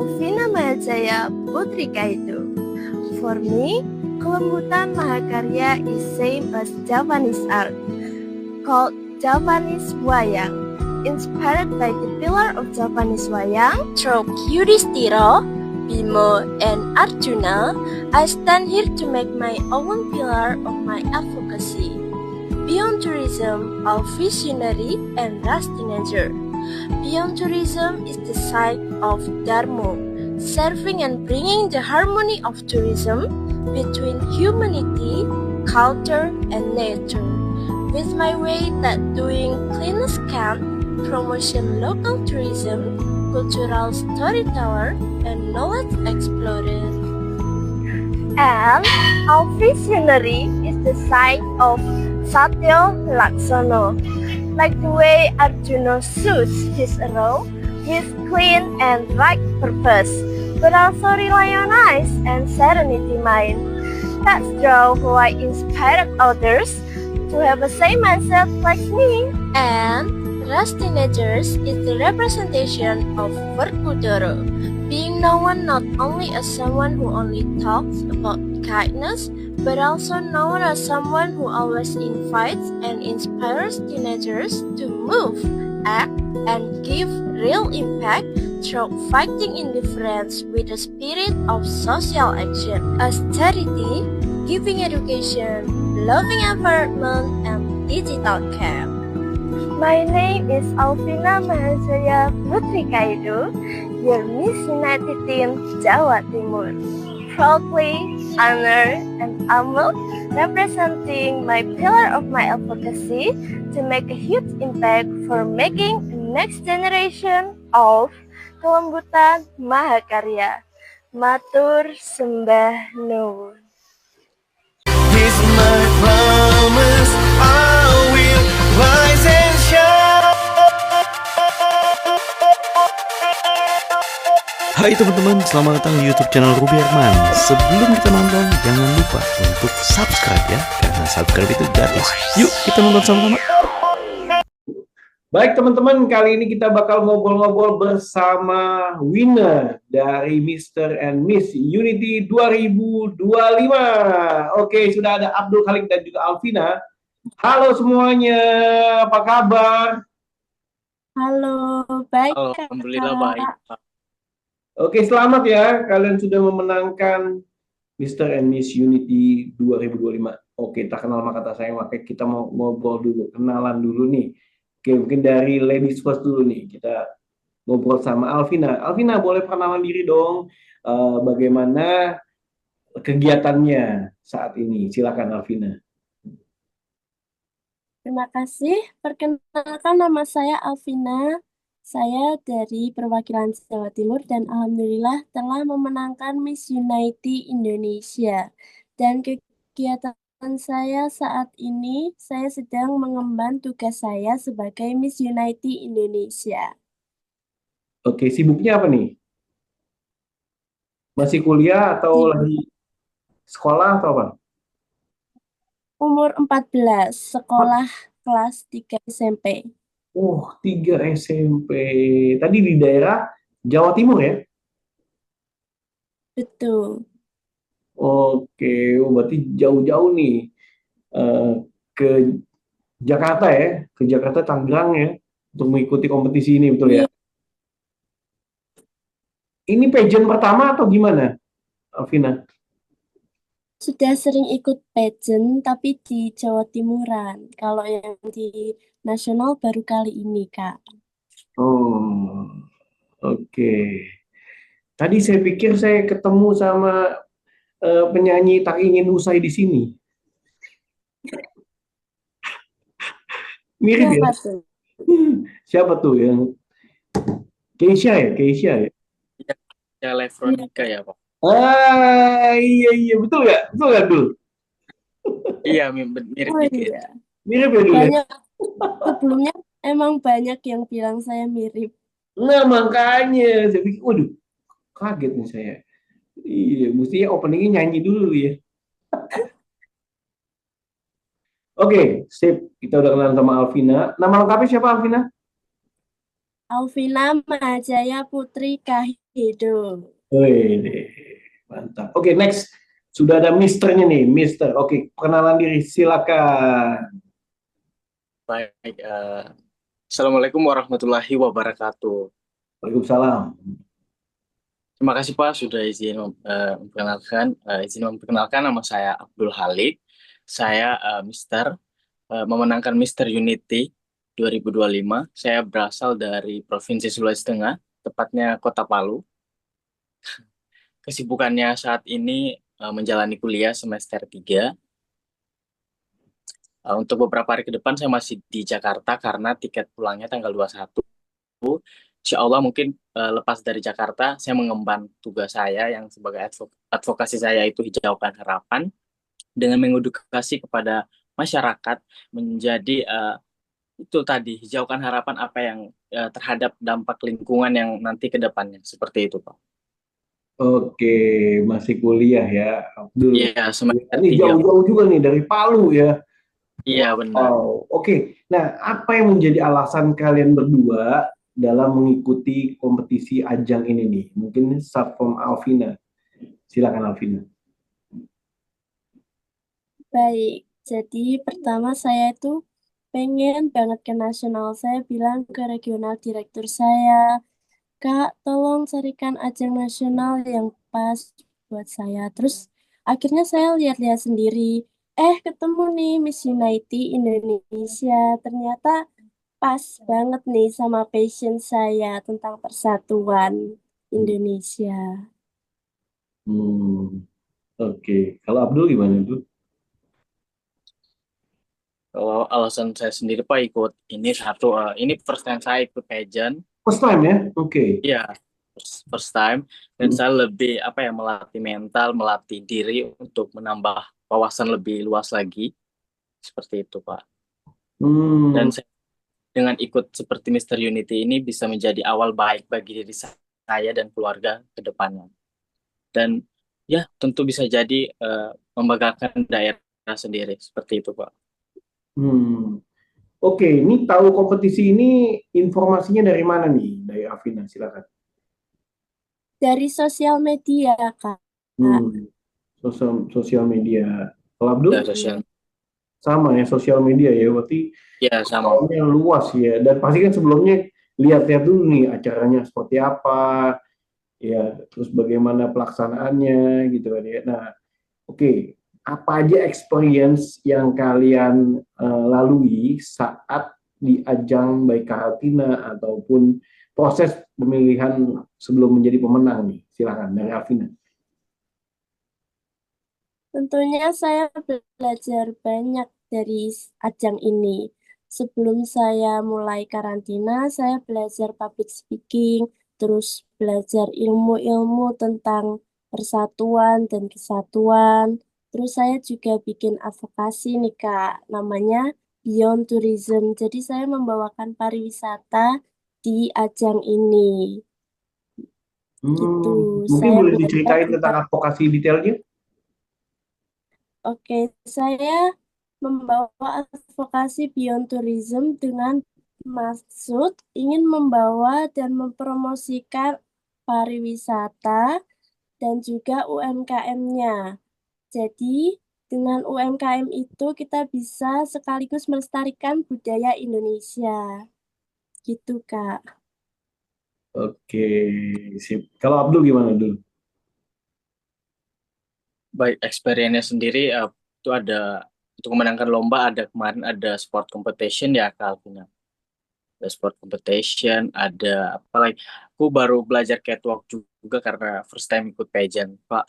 Alvina Mahajaya Putri Kaidu. For me, Kelembutan Mahakarya is same as Javanese art, called Javanese Wayang. Inspired by the pillar of Javanese Wayang, through Yudhishthira, Bhima, and Arjuna, I stand here to make my own pillar of my advocacy. Beyond tourism, a visionary and rash teenager. Beyond tourism is the site of Dharma, serving and bringing the harmony of tourism between humanity, culture, and nature. With my way that doing cleanest camp, promotion local tourism, cultural storyteller, and knowledge explorer. And our visionary is the site of Satya Laksana. Like the way Arjuna shoots his arrow with clean and right purpose, but also rely on eyes and serenity mind. That's how I inspired others to have the same mindset like me. And Rash Teenagers is the representation of Werkudara, being known not only as someone who only talks about kindness, but also known as someone who always invites and inspires teenagers to move, act, and give real impact through fighting indifference with the spirit of social action, as charity, giving education, loving environment, and digital care. My name is Alvina Mahajaya Putri Kaidu, your Miss United Team Jawa Timur. Proudly, honored, and humbled, representing my pillar of my advocacy to make a huge impact for making the next generation of Kelembutan Mahakarya. Matur sembah nuwun. With my promise, I will rise and shine. Hai teman-teman, selamat datang di YouTube channel Ruby Herman. Sebelum kita nonton, jangan lupa untuk subscribe ya, karena subscribe itu gratis. Yuk kita nonton sama-sama. Baik teman-teman, kali ini kita bakal ngobrol-ngobrol bersama winner dari Mr. and Miss Unity 2025. Oke, sudah ada Abdul Khalik dan juga Alvina. Halo semuanya, apa kabar? Halo, baik. Alhamdulillah baik. Oke, selamat ya, kalian sudah memenangkan Mr. and Miss Unity 2025. Oke, tak kenal maka tak sayang, makanya kita mau ngobrol dulu, kenalan dulu nih. Oke, mungkin dari ladies first dulu nih, kita ngobrol sama Alvina. Alvina, boleh perkenalan diri dong, bagaimana kegiatannya saat ini? Silakan Alvina. Terima kasih. Perkenalkan, nama saya Alvina. Saya dari perwakilan Jawa Timur dan alhamdulillah telah memenangkan Miss Unity Indonesia. Dan kegiatan saya saat ini, saya sedang mengemban tugas saya sebagai Miss Unity Indonesia. Oke, sibuknya apa nih? Masih kuliah atau lagi sekolah atau apa? Umur 14, sekolah kelas 3 SMP. 3 SMP. Tadi di daerah Jawa Timur ya? Betul. Oke, berarti jauh-jauh nih ke Jakarta ya, ke Jakarta Tangerang ya, untuk mengikuti kompetisi ini, betul ya? Ini pageant pertama atau gimana, Alvina? Sudah sering ikut pageant, tapi di Jawa Timuran. Kalau yang di nasional baru kali ini, Kak. Oh, oke. Tadi saya pikir saya ketemu sama penyanyi Tak Ingin Usai di sini. Mirip ya? Siapa tuh yang Keisha ya? Keisha ya? Ya, Lefronika ya, Pak. Iya, betul nggak? Betul nggak, Dul? Iya, mirip dikit. Iya. Mirip ya, Dul? Banyak, sebelumnya emang banyak yang bilang saya mirip. Nah, makanya saya pikir, waduh, kaget nih saya. Iya, mestinya openingnya nyanyi dulu ya. Oke, sip. Kita udah kenalan sama Alvina. Nama lengkapnya siapa, Alvina? Alvina Mahajaya Putri Kaidu. Gitu. Wih, mantap. Oke, next. Sudah ada misternya nih, Mister. Oke, perkenalan diri, silakan. Baik, Assalamualaikum warahmatullahi wabarakatuh. Waalaikumsalam. Terima kasih Pak sudah izin memperkenalkan nama saya Abdul Halik. Saya memenangkan Mister Unity 2025. Saya berasal dari Provinsi Sulawesi Tengah, tepatnya Kota Palu. Kesibukannya saat ini menjalani kuliah semester 3. Untuk beberapa hari ke depan saya masih di Jakarta karena tiket pulangnya tanggal 21. Insya Allah mungkin lepas dari Jakarta, saya mengemban tugas saya yang sebagai advokasi saya itu hijaukan harapan dengan mengedukasi kepada masyarakat menjadi itu tadi hijaukan harapan apa yang terhadap dampak lingkungan yang nanti ke depannya seperti itu Pak. Oke, masih kuliah ya, Abdul. Iya semester Ini 3 Pak. jauh-jauh juga nih dari Palu ya. Iya benar. Wow. Oke. Nah, apa yang menjadi alasan kalian berdua dalam mengikuti kompetisi ajang ini nih? Mungkin start from Alvina. Silakan Alvina. Baik, jadi pertama saya itu pengen banget ke nasional. Saya bilang ke regional direktur saya, Kak, tolong carikan ajang nasional yang pas buat saya. Terus akhirnya saya lihat-lihat sendiri. Ketemu nih Miss United Indonesia. Ternyata pas banget nih sama passion saya tentang persatuan Indonesia. Hmm, oke. Kalau Abdul gimana Abdul? Kalau alasan saya sendiri Pak ikut ini ini first time saya ikut pageant. First time ya? Oke. Iya, first time dan Hmm. saya lebih melatih mental, melatih diri untuk menambah wawasan lebih luas lagi seperti itu, Pak. Dan Hmm. dengan ikut seperti Mister Unity ini bisa menjadi awal baik bagi diri saya dan keluarga ke depannya. Dan ya tentu bisa jadi membanggakan daerah sendiri seperti itu, Pak. Hmm. Oke, ini tahu kompetisi ini informasinya dari mana nih? Dari Alvina, silakan. Dari sosial media, Kak. Hmm. Sosial media. Kalau Abdul? Ya sosial, Sama ya, sosial media ya, berarti ya sama. soalnya luas ya. Dan pasti kan sebelumnya lihat-lihat dulu nih acaranya seperti apa, ya, terus bagaimana pelaksanaannya gitu kan ya. Nah, oke, apa aja experience yang kalian lalui saat di ajang baik karantina ataupun proses pemilihan sebelum menjadi pemenang nih? Silakan dari Alvina. Tentunya saya belajar banyak dari ajang ini. Sebelum saya mulai karantina, saya belajar public speaking, terus belajar ilmu-ilmu tentang persatuan dan kesatuan. Terus saya juga bikin advokasi nih Kak, namanya Beyond Tourism. Jadi saya membawakan pariwisata di ajang ini. Gitu. Mungkin Saya boleh belajar diceritain tentang tentang advokasi detailnya? Oke, saya membawa advokasi Beyond Tourism dengan maksud ingin membawa dan mempromosikan pariwisata dan juga UMKM-nya. Jadi, dengan UMKM itu kita bisa sekaligus melestarikan budaya Indonesia. Gitu, Kak. Oke, sip. Kalau Abdul gimana dulu? Baik, experience-nya sendiri itu ada untuk memenangkan lomba kemarin ada sport competition ya Kak Alvina. Ada sport competition, ada apa lagi? Aku baru belajar catwalk juga karena first time ikut pageant, Pak.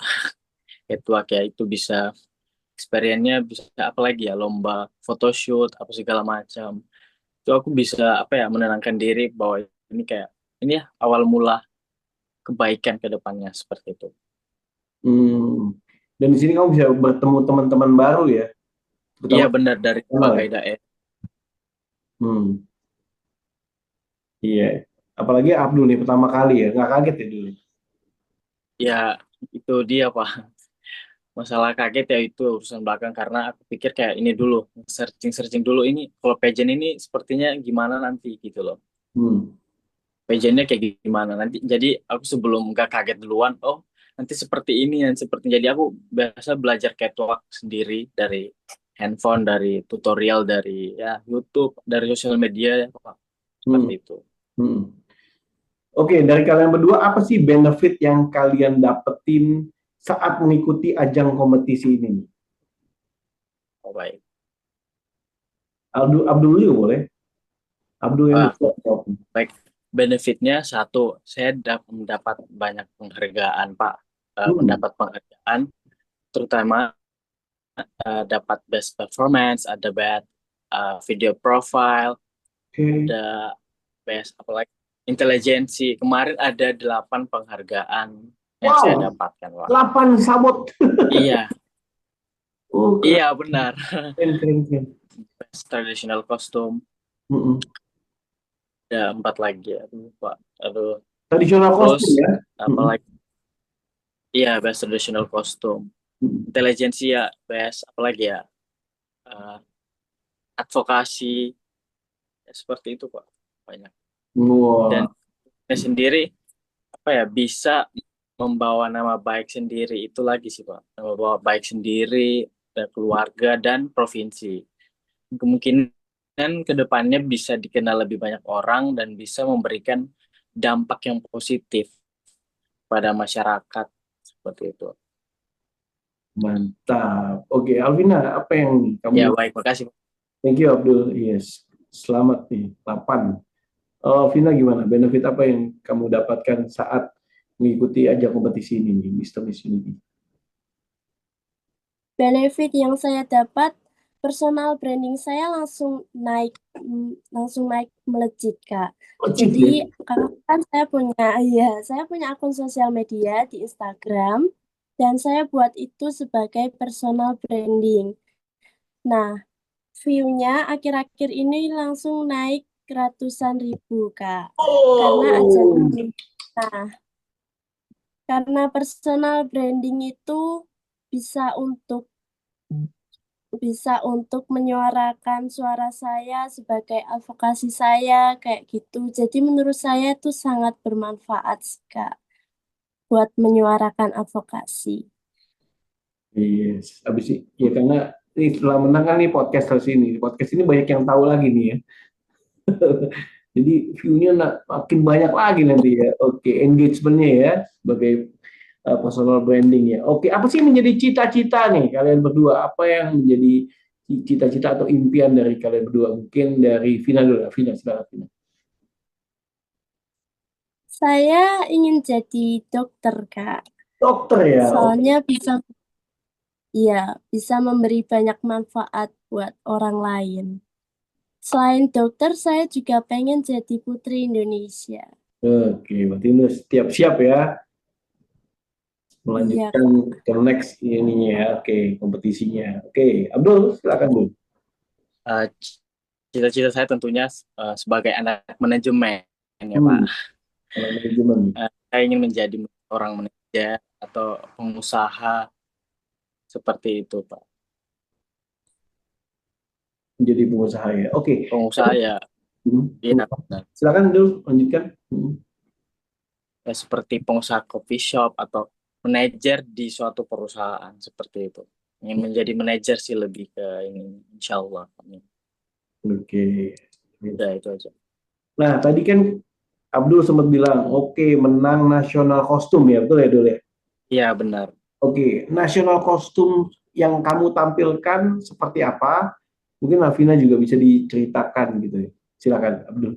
Catwalk ya itu bisa experience-nya bisa apa lagi ya lomba photoshoot apa segala macam. Itu aku bisa menenangkan diri bahwa ini ya awal mula kebaikan ke depannya seperti itu. Hmm. Dan di sini kamu bisa bertemu teman-teman baru ya, Iya terutama benar dari kenal berbagai ya. daerah. Hmm. Iya. Apalagi Abdul nih pertama kali ya, nggak kaget ya dulu. Ya itu dia Pak. Masalah kaget ya itu urusan belakang karena aku pikir kayak ini dulu searching dulu ini kalau pageant ini sepertinya gimana nanti gitu loh. Hmm. pageantnya kayak gimana nanti. Jadi aku sebelum nggak kaget duluan, oh nanti seperti ini dan seperti. Jadi aku biasa belajar catwalk sendiri dari handphone, dari tutorial, dari ya YouTube, dari sosial media Hmm. seperti itu. Hmm. Oke, dari kalian berdua apa sih benefit yang kalian dapetin saat mengikuti ajang kompetisi ini nih? Oh, baik. Abdul juga boleh. Abdul yang Aku jawab. baik. Benefitnya satu, saya mendapat banyak penghargaan, Pak. Hmm. Mendapat penghargaan, terutama dapat best performance, ada best video profile, Oke. ada best apalagi intelijensi. Kemarin ada 8 penghargaan yang saya Wow, dapatkan, Pak. 8 sabot. Iya, Oh, keren, iya benar. keren, keren, keren. Best traditional costume, Mm-mm. ada 4 lagi, aduh, Pak. Aduh. Tradisional Terus kostum ya. Mm-mm. apalagi, iya best traditional costume. Mm-mm. Intelijensi ya, best apalagi ya, eh, advokasi, ya, seperti itu, Pak. Banyak. Dan Wah, saya sendiri apa ya bisa membawa nama baik sendiri itu lagi sih Pak, nama bawa baik sendiri dan keluarga dan provinsi. Kemungkinan kedepannya bisa dikenal lebih banyak orang dan bisa memberikan dampak yang positif pada masyarakat seperti itu. mantap. Oke, Alvina, apa yang Ya kamu... baik, makasih. Thank you, Abdul. Yes, selamat nih, 8. Vina gimana? Benefit apa yang kamu dapatkan saat mengikuti ajang kompetisi ini nih, Mister Miss Unity? Benefit yang saya dapat, personal branding saya langsung naik melejit, Kak. Legit ya? Jadi karena kan saya punya akun sosial media di Instagram dan saya buat itu sebagai personal branding. Nah, view-nya akhir-akhir ini langsung naik ratusan ribu, Kak. Karena ajang Oh, ini. Nah, karena personal branding itu bisa untuk menyuarakan suara saya sebagai advokasi saya kayak gitu. Jadi menurut saya itu sangat bermanfaat sih, Kak, buat menyuarakan advokasi. yes. Abis ini, ya karena ini setelah menang kan nih podcast harus ini. Podcast ini banyak yang tahu lagi nih ya. Jadi view-nya makin banyak lagi nanti ya. Oke, engagementnya ya sebagai personal branding ya. Oke, apa sih menjadi cita-cita nih kalian berdua? Apa yang menjadi cita-cita atau impian dari kalian berdua? Mungkin dari Vina dulu. Vina, silakan Vina. Saya ingin jadi dokter, Kak. Dokter ya. Soalnya bisa memberi banyak manfaat buat orang lain. Selain dokter, saya juga pengen jadi Putri Indonesia. Oke, berarti lu siap ya Iya, melanjutkan Kak. ke next ininya ya. Oke, kompetisinya. Oke, Abdul, silakan dulu. Eh, Cita-cita saya tentunya sebagai anak manajemen ya Pak. Hmm, kalau manajemen nih. Saya ingin menjadi orang manajer atau pengusaha seperti itu Pak. Menjadi pengusaha ya. Oke. Pengusaha ya, iya benar. Silakan dulu lanjutkan. Ya, seperti pengusaha coffee shop atau manajer di suatu perusahaan seperti itu. Ingin menjadi manajer sih lebih ke ini, insya Allah. Amin. Oke. Udah itu aja. Nah, tadi kan Abdul sempat bilang, oke, menang nasional kostum ya, betul ya, Dul ya? Iya benar. Oke, nasional kostum yang kamu tampilkan seperti apa? Mungkin Lavina juga bisa diceritakan gitu ya. Silakan, Abdul.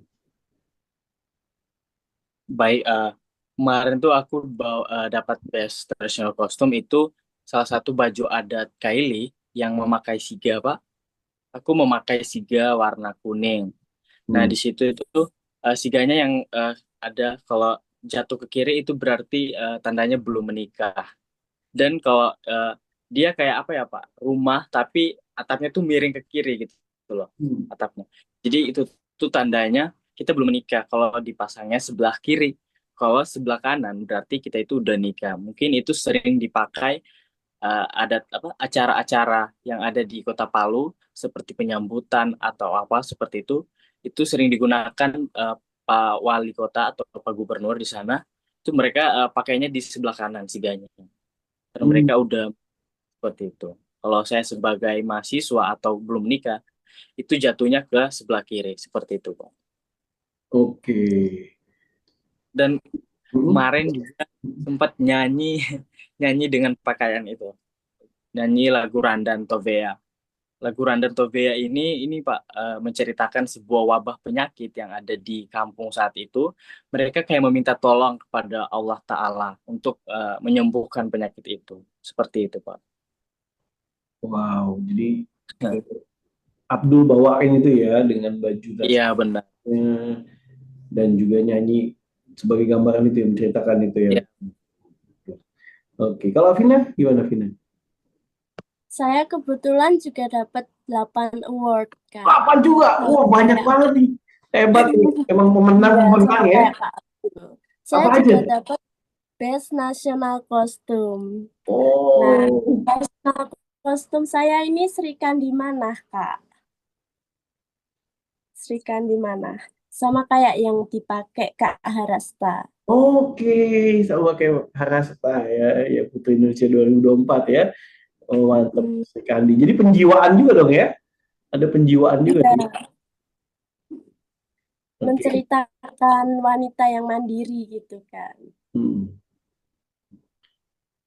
Baik, kemarin tuh aku dapat best traditional costume itu salah satu baju adat Kaili yang memakai siga, Pak. Aku memakai siga warna kuning. Nah, Hmm. di situ itu siganya yang ada kalau jatuh ke kiri itu berarti tandanya belum menikah. Dan kalau dia kayak apa ya, Pak? Rumah tapi atapnya tuh miring ke kiri gitu loh, Hmm. atapnya. Jadi itu tuh tandanya kita belum menikah kalau dipasangnya sebelah kiri. Kalau sebelah kanan berarti kita itu udah nikah. Mungkin itu sering dipakai ada apa acara-acara yang ada di Kota Palu seperti penyambutan atau apa seperti itu sering digunakan Pak Wali Kota atau Pak Gubernur di sana, itu mereka pakainya di sebelah kanan siganya. Karena Hmm, mereka udah seperti itu. Kalau saya sebagai mahasiswa atau belum nikah, itu jatuhnya ke sebelah kiri, seperti itu, Pak. oke. Dan Hmm. kemarin juga sempat nyanyi nyanyi dengan pakaian itu. Nyanyi lagu Randan Tovea. Lagu Randan Tovea ini Pak, menceritakan sebuah wabah penyakit yang ada di kampung saat itu. Mereka kayak meminta tolong kepada Allah Ta'ala untuk menyembuhkan penyakit itu. Seperti itu, Pak. Wow, jadi Abdul bawain itu ya dengan baju Iya, benar. dasarnya dan juga nyanyi sebagai gambaran itu yang menceritakan itu ya. Iya. Oke, kalau Vina gimana Vina? Saya kebetulan juga dapat 8 award, Kak. Kapan juga? Sama Wah, banyak kayak banget nih. Hebat nih. Emang Iya, pemenang-pemenang sama ya. kayak Kak Abdul. Saya Apa aja? juga dapat Best National Costume. Nah, Oh, national kostum saya ini Sri Kandi Manah, Kak. Sri Kandi Manah. Sama kayak yang dipakai Kak Harasta. oke. Sama kayak Harasta ya, ya Putri Indonesia 2024 ya. Oh, mantap Mm, sekali. Jadi penjiwaan juga dong ya? Ada penjiwaan juga nih. iya, Oke. menceritakan wanita yang mandiri gitu kan. Hmm.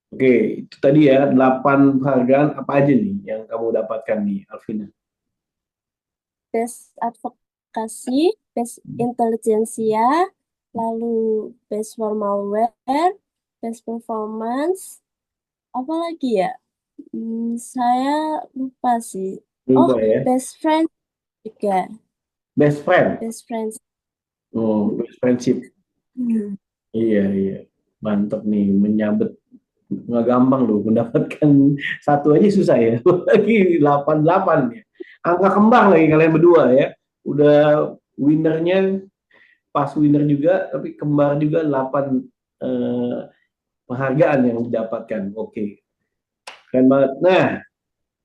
Oke, itu tadi ya 8 penghargaan apa aja nih yang kamu dapatkan nih, Alvina? Best Advokasi, Best Intelligentsia, lalu Best Formal Wear, Best Performance, apa lagi ya? Saya lupa sih. Oh, Lupa ya. Best Friend juga. Best friend. Best Friends. Oh, best friendship. Hmm. Iya, iya. Mantap nih, menyabet. Nggak gampang loh, mendapatkan satu aja susah ya. Lagi 88 ya. Angka kembar lagi kalian berdua ya. Udah winnernya, pas winner juga, tapi kembar juga 8 eh, penghargaan yang didapatkan. Oke, keren banget. Nah,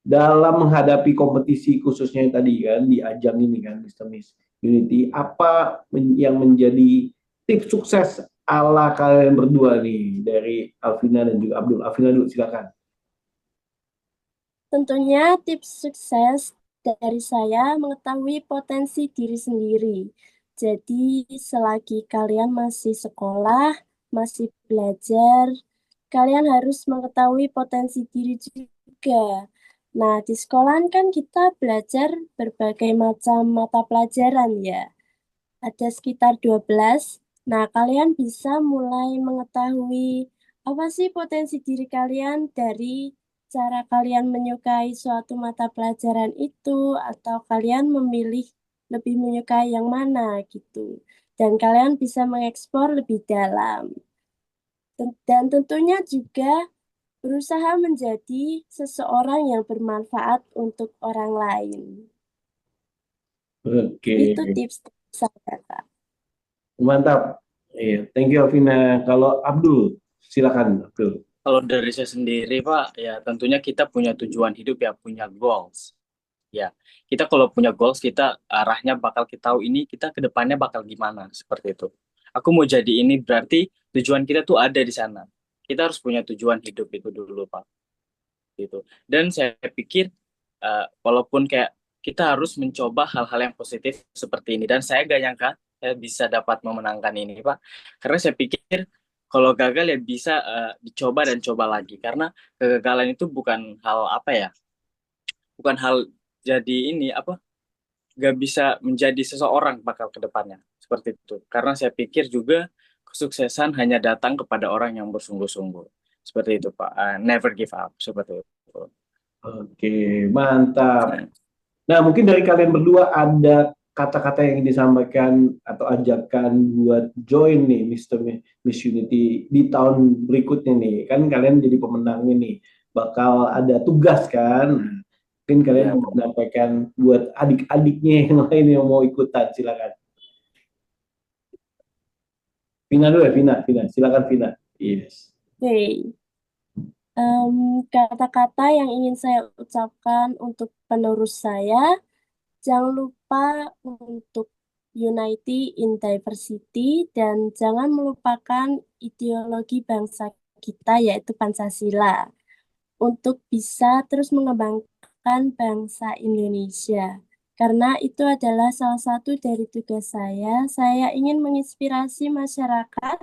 dalam menghadapi kompetisi khususnya yang tadi kan, di ajang ini kan, Mr. Miss Unity, apa yang menjadi tips sukses ala kalian berdua nih dari Alvina dan juga Abdul. Alvina dulu silakan. Tentunya tips sukses dari saya mengetahui potensi diri sendiri. Jadi selagi kalian masih sekolah, masih belajar, kalian harus mengetahui potensi diri juga. Nah, di sekolah kan kita belajar berbagai macam mata pelajaran ya. Ada sekitar 12. Nah, kalian bisa mulai mengetahui apa sih potensi diri kalian dari cara kalian menyukai suatu mata pelajaran itu, atau kalian memilih lebih menyukai yang mana gitu. Dan kalian bisa mengeksplor lebih dalam. Dan tentunya juga berusaha menjadi seseorang yang bermanfaat untuk orang lain. Oke, Itu tips saya, Kak. mantap. Iya, thank you Alvina. Kalau Abdul, silakan Abdul. Kalau dari saya sendiri, Pak, ya tentunya kita punya tujuan hidup ya, punya goals. Ya, kita kalau punya goals, kita arahnya bakal kita tahu ini kita ke depannya bakal gimana, seperti itu. Aku mau jadi ini berarti tujuan kita tuh ada di sana. Kita harus punya tujuan hidup itu dulu, Pak. Gitu. Dan saya pikir walaupun kayak kita harus mencoba hal-hal yang positif seperti ini, dan saya gak nyangka saya bisa dapat memenangkan ini, Pak. Karena saya pikir kalau gagal ya bisa dicoba dan coba lagi, karena kegagalan itu bukan hal apa ya, bukan hal jadi ini apa, gak bisa menjadi seseorang bakal ke depannya seperti itu. Karena saya pikir juga kesuksesan hanya datang kepada orang yang bersungguh-sungguh, seperti itu, Pak. Never give up, seperti itu. Oke, mantap. Nah, Nah, mungkin dari kalian berdua ada kata-kata yang ingin disampaikan atau ajakan buat join nih Miss Unity di tahun berikutnya nih. Kan kalian jadi pemenangnya nih. Bakal ada tugas kan. Nah, mungkin kalian ya mau menyampaikan buat adik-adiknya yang lain yang mau ikutan. Silakan. Vina dulu ya, Vina. Vina. Silakan Vina. Yes. Oke. Kata-kata yang ingin saya ucapkan untuk penerus saya, jangan lupa untuk Unity in Diversity, dan jangan melupakan ideologi bangsa kita yaitu Pancasila untuk bisa terus mengembangkan bangsa Indonesia. Karena itu adalah salah satu dari tugas saya. Saya ingin menginspirasi masyarakat,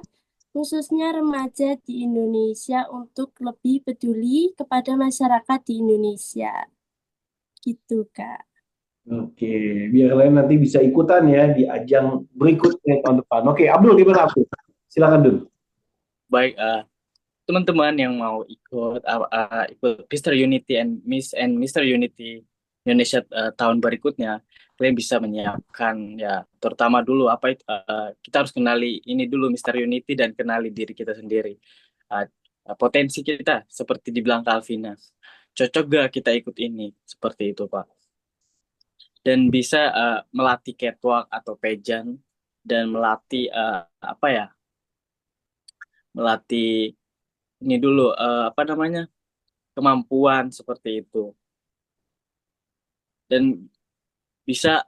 khususnya remaja di Indonesia, untuk lebih peduli kepada masyarakat di Indonesia. Gitu, Kak. Oke, biar kalian nanti bisa ikutan ya di ajang berikutnya tahun depan. Oke, Abdul gimana Abdul? Silakan Abdul. Baik, teman-teman yang mau ikut ikut Mr. Unity and Mr. Unity Indonesia tahun berikutnya, kalian bisa menyiapkan ya, terutama dulu apa itu, kita harus kenali ini dulu Mr. Unity dan kenali diri kita sendiri. Potensi kita seperti dibilang Kalvina. Cocok gak kita ikut ini? Seperti itu, Pak. Dan bisa melatih catwalk atau pageant dan melatih apa ya? Melatih ini dulu apa namanya? Kemampuan seperti itu. Dan bisa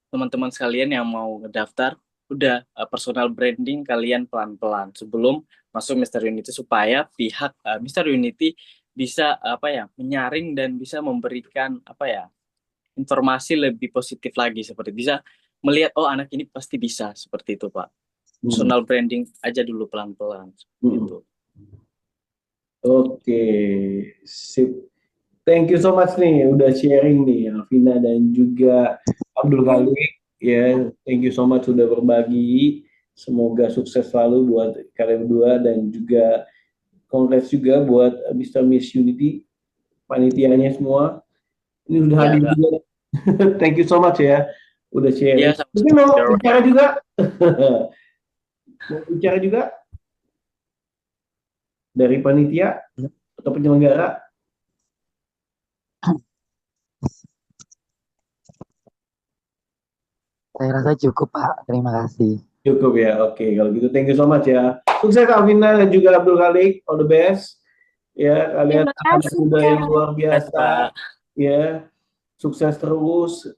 teman-teman sekalian yang mau ngedaftar udah personal branding kalian pelan-pelan sebelum masuk Mr. Unity supaya pihak Mr. Unity bisa apa ya menyaring dan bisa memberikan apa ya informasi lebih positif lagi, seperti bisa melihat oh anak ini pasti bisa, seperti itu Pak. Personal branding aja dulu pelan-pelan gitu. Oke, sip. Thank you so much nih udah sharing nih Alvina dan juga Abdul Khalik ya. Thank you so much sudah berbagi. Semoga sukses selalu buat kalian berdua dan juga congrats juga buat Mr. Miss Unity panitianya semua. Ini udah hadir juga. Thank you so much ya udah sharing. Ya, Mungkin mau bicara juga? Mau bicara juga dari panitia atau penyelenggara? Saya rasa cukup, Pak. Terima kasih. Cukup ya, oke. Kalau gitu, thank you so much ya. Sukses Alvina dan juga Abdul Khalik, all the best. Ya, kalian anak muda yang luar biasa. Ya, sukses terus.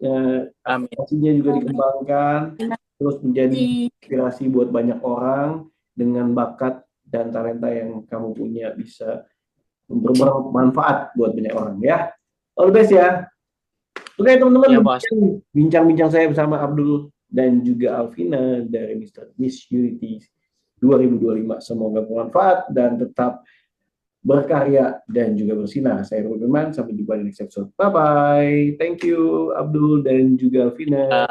Pastinya juga dikembangkan, terus menjadi inspirasi buat banyak orang dengan bakat dan talenta yang kamu punya bisa bermanfaat buat banyak orang ya. All the best ya. Oke teman-teman, bincang-bincang saya bersama Abdul dan juga Alvina dari Mr. Miss Unity 2025. Semoga bermanfaat dan tetap berkarya dan juga bersinar. Saya Ruben, sampai jumpa di next episode. Bye-bye. Thank you Abdul dan juga Alvina.